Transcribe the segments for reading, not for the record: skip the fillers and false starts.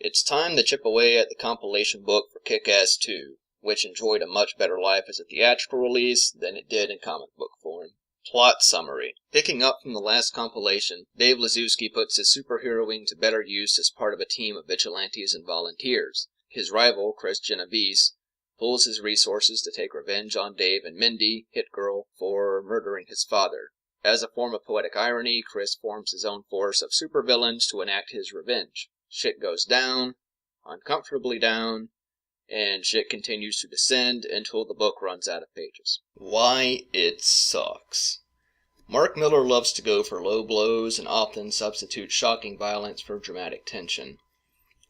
It's time to chip away at the compilation book for Kick-Ass 2, which enjoyed a much better life as a theatrical release than it did in comic book form. Plot summary. Picking up from the last compilation, Dave Lazowski puts his superheroing to better use as part of a team of vigilantes and volunteers. His rival, Chris Genovese, pulls his resources to take revenge on Dave and Mindy, Hit Girl, for murdering his father. As a form of poetic irony, Chris forms his own force of supervillains to enact his revenge. Shit goes down, uncomfortably down, and shit continues to descend until the book runs out of pages. Why it sucks. Mark Millar loves to go for low blows and often substitutes shocking violence for dramatic tension.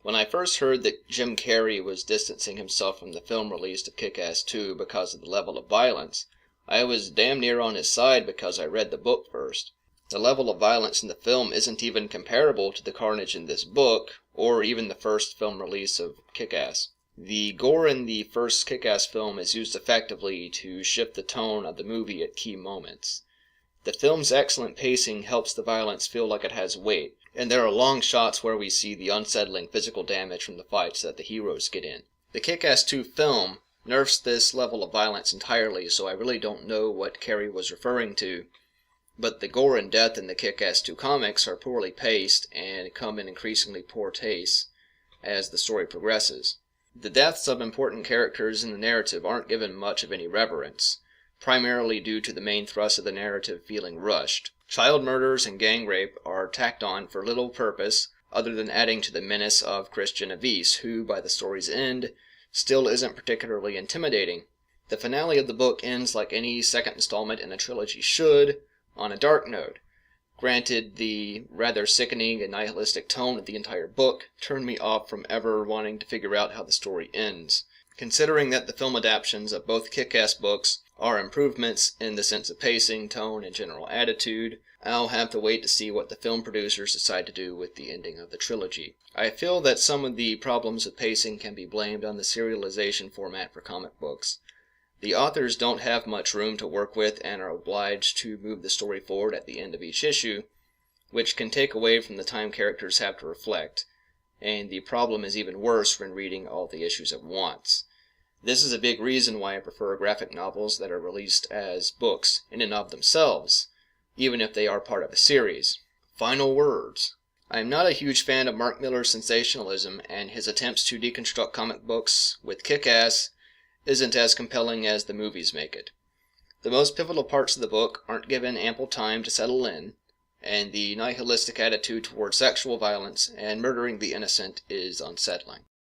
When I first heard that Jim Carrey was distancing himself from the film release of Kick-Ass 2 because of the level of violence, I was damn near on his side because I read the book first. The level of violence in the film isn't even comparable to the carnage in this book, or even the first film release of Kick-Ass. The gore in the first Kick-Ass film is used effectively to shift the tone of the movie at key moments. The film's excellent pacing helps the violence feel like it has weight, and there are long shots where we see the unsettling physical damage from the fights that the heroes get in. The Kick-Ass 2 film nerfs this level of violence entirely, so I really don't know what Carrey was referring to, but the gore and death in the Kick-Ass 2 comics are poorly paced and come in increasingly poor taste as the story progresses. The deaths of important characters in the narrative aren't given much of any reverence, primarily due to the main thrust of the narrative feeling rushed. Child murders and gang rape are tacked on for little purpose other than adding to the menace of Chris Genovese, who, by the story's end, still isn't particularly intimidating. The finale of the book ends like any second installment in a trilogy should, on a dark note. Granted, the rather sickening and nihilistic tone of the entire book turned me off from ever wanting to figure out how the story ends. Considering that the film adaptations of both Kick-Ass books are improvements in the sense of pacing, tone, and general attitude, I'll have to wait to see what the film producers decide to do with the ending of the trilogy. I feel that some of the problems with pacing can be blamed on the serialization format for comic books. The authors don't have much room to work with and are obliged to move the story forward at the end of each issue, which can take away from the time characters have to reflect, and the problem is even worse when reading all the issues at once. This is a big reason why I prefer graphic novels that are released as books in and of themselves, even if they are part of a series. Final words. I am not a huge fan of Mark Millar's sensationalism, and his attempts to deconstruct comic books with Kick-Ass isn't as compelling as the movies make it. The most pivotal parts of the book aren't given ample time to settle in, and the nihilistic attitude towards sexual violence and murdering the innocent is unsettling.